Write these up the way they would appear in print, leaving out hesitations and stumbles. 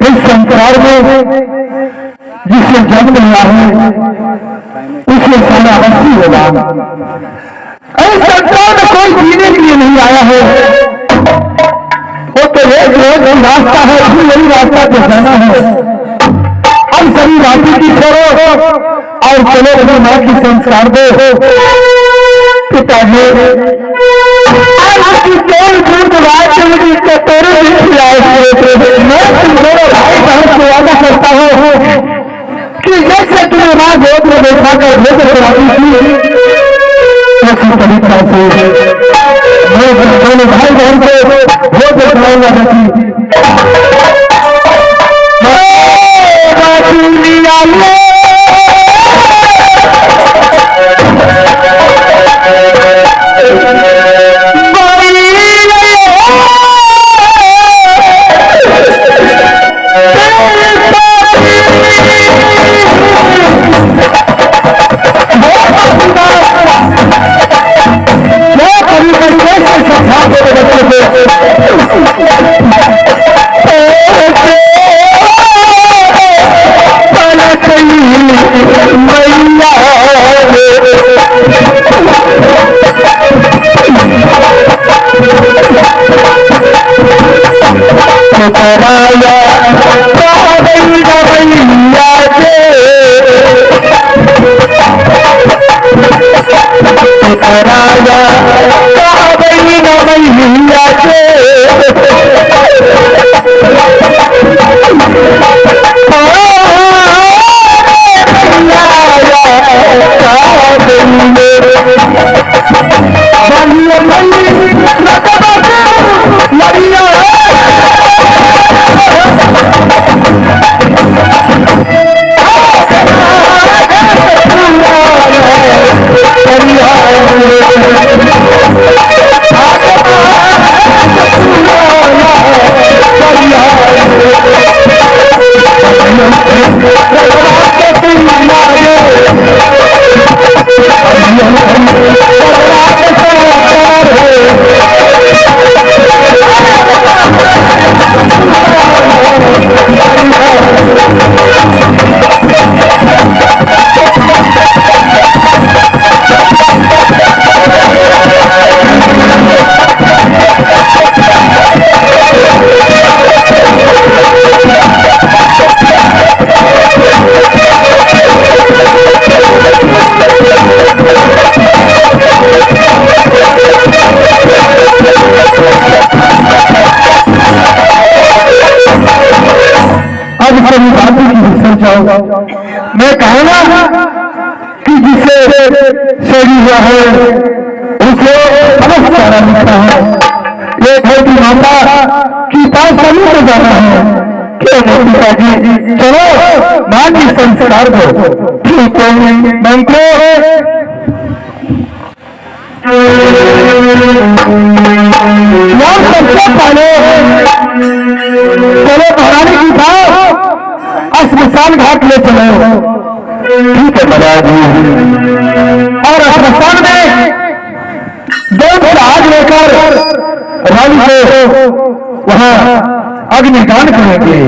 इस संसार में जिससे जन्म लिया है उसे सारा हंसी होगा। इस संसार में कोई जीने के लिए नहीं आया है, वो तो एक रास्ता है, यही रास्ता पे जाना है। हम सभी राशि की छोड़ो और चलो अपनी माँ की संस्कार दो। पिताजी मेरे भाई बहन से वादा करता हूँ कि जैसे तुम्हें माँ गोद में बैठा कर भेज कराती थी उसी तरीका से मैं दोनों भाई बहन को भोज कराऊंगा बेटी। अंग्रेजी हुआ है उसे अलग सारा लिखा है। एक है कि माता की पास सभी को जाना है। क्यों नहीं पिताजी, चलो मान्य संस्कार दो। ठीक है मंत्रो सबसे पहले चलो महारानी की बात स्मशान घाट ले चलो। ठीक है महाराज जी। और स्मशान में दो जहाज लेकर रानी को वहां अग्निदान करेंगे।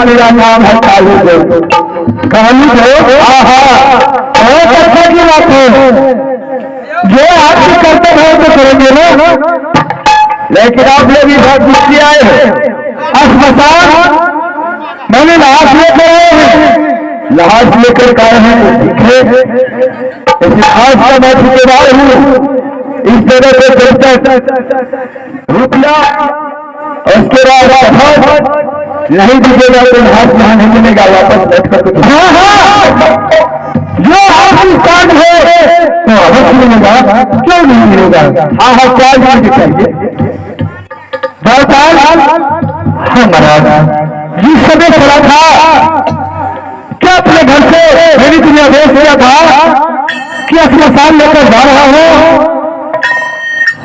मेरा नाम है कालू देव। कालू देव बहुत अच्छा की बात है। जो आप करते हैं तो करेंगे ना, लेकिन आप लोग भी बहुत खुशी आए हैं। अस्पताल मैंने लाश लेकर आए हैं, लाश लेकर आए हैं दिखे इतिहास का मैं ठेकेदार हूँ। इस तरह से रुपया उसके बाद नहीं दीजिएगा तो हाथ यहाँ नहीं मिलेगा, वापस बैठ कर कुछ जो आपकी काज है तो अवश्य मिलेगा, क्यों नहीं मिलेगा। हाँ हाँ क्या चाहिए महाराज जिस समय चला था क्या अपने घर से मेरी दुनिया भेज दिया था कि अस्पताल लेकर जा रहा हो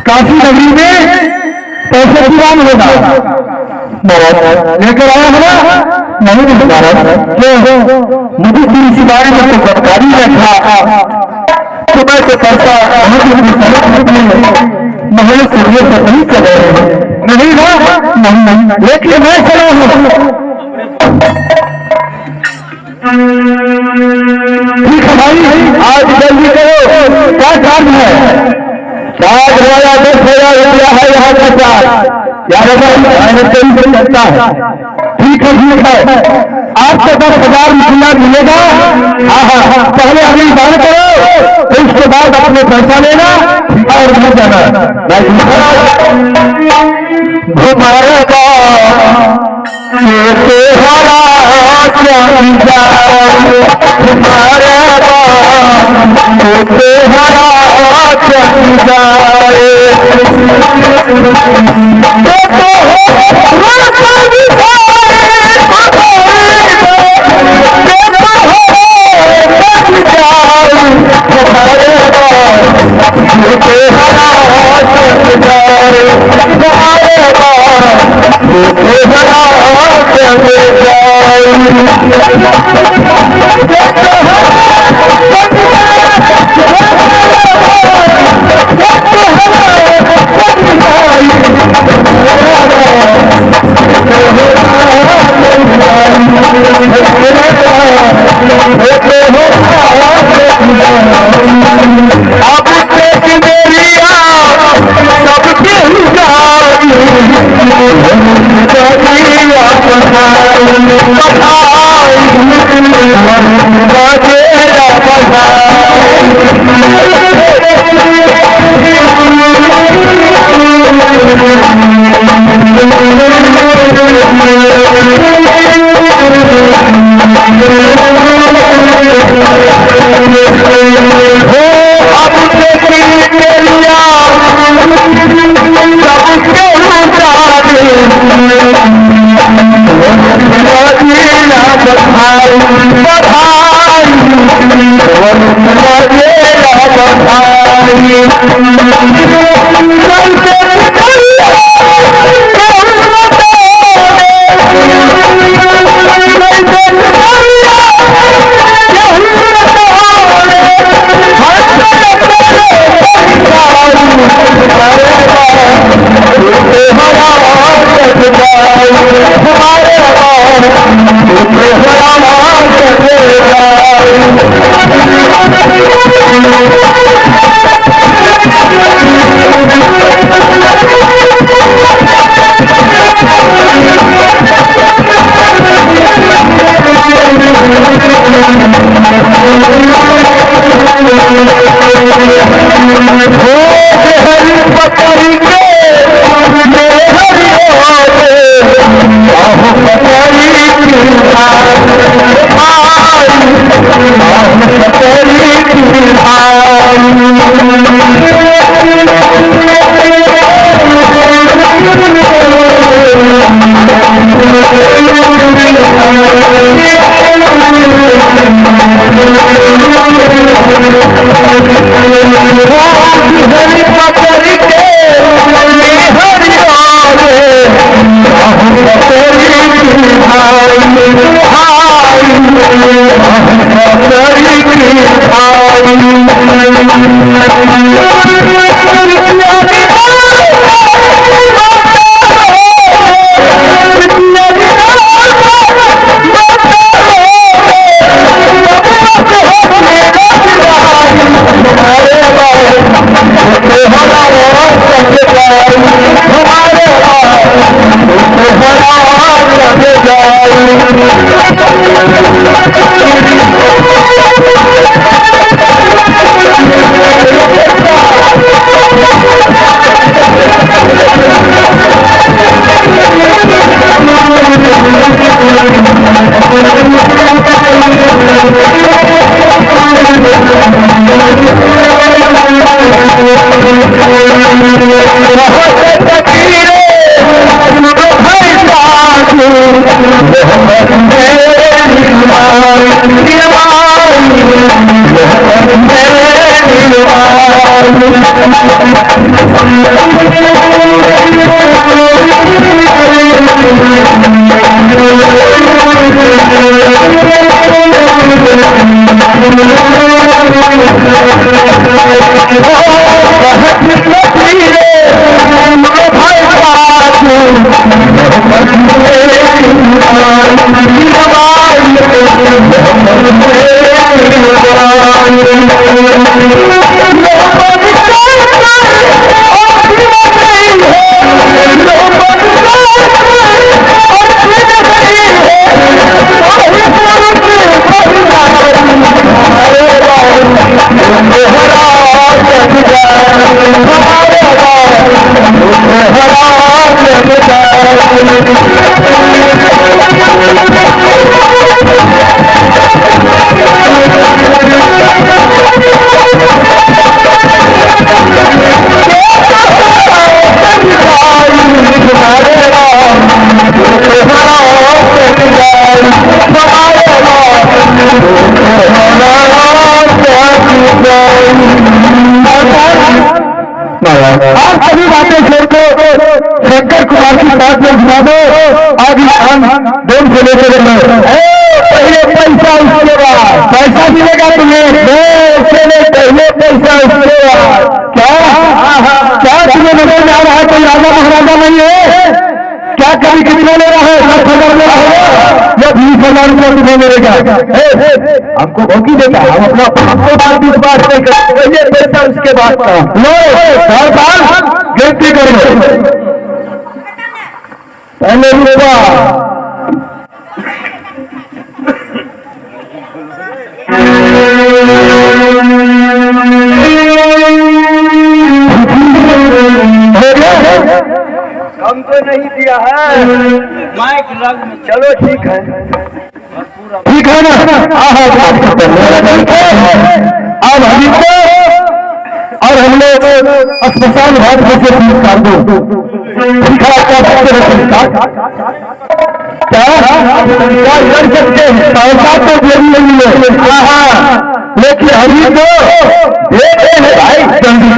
काशी नगरी में पैसे की मांग होगा लेकर आया होगा नहीं महाराज मुझे किसी बारे में तो जानकारी रखा सुबह से पैसा महल से नहीं चले नहीं ना नहीं लेकिन मैं चला हूँ ठीक है भाई आज जल्दी करो क्या काम है। 10,000 रुपया है यहाँ का चार्ज 11,000 लगता है। ठीक है आपको 10,000 रुपया मिलेगा। हाँ हाँ पहले अभी बात करो तो उसके बाद अपने पैसा लेना और नहीं जाना। घुमाएगा आप सभी बातें छोड़ दो, शंकर कुमार की बात में घुमा दो। आगे हम दोन से लेकर पहले पैसा उसके बाद पैसा मिलेगा तुम्हें, पहले पैसा उसके बाद क्या तुम्हें नजर आ रहा है कोई राजा महाराजा नहीं है क्या? कभी कितना ले रहा है? 10,000 ले रहा है या 20,000 रुपया तुम्हें मिलेगा? हमको भोगी देता है, हम अपना हमको बात इस बात नहीं करते, पहले पैसा उसके बाद का लो हर बार गिनती करो पहले रुपया हमको नहीं दिया है माइक लग में। चलो ठीक है ना। अब हमको और हम लोग अस्पताल विभाग से पुरस्कार दो क्या कर सकते हैं? पैसा तो जरूरी नहीं है, लेकिन अभी तो देते हैं भाई जल्दी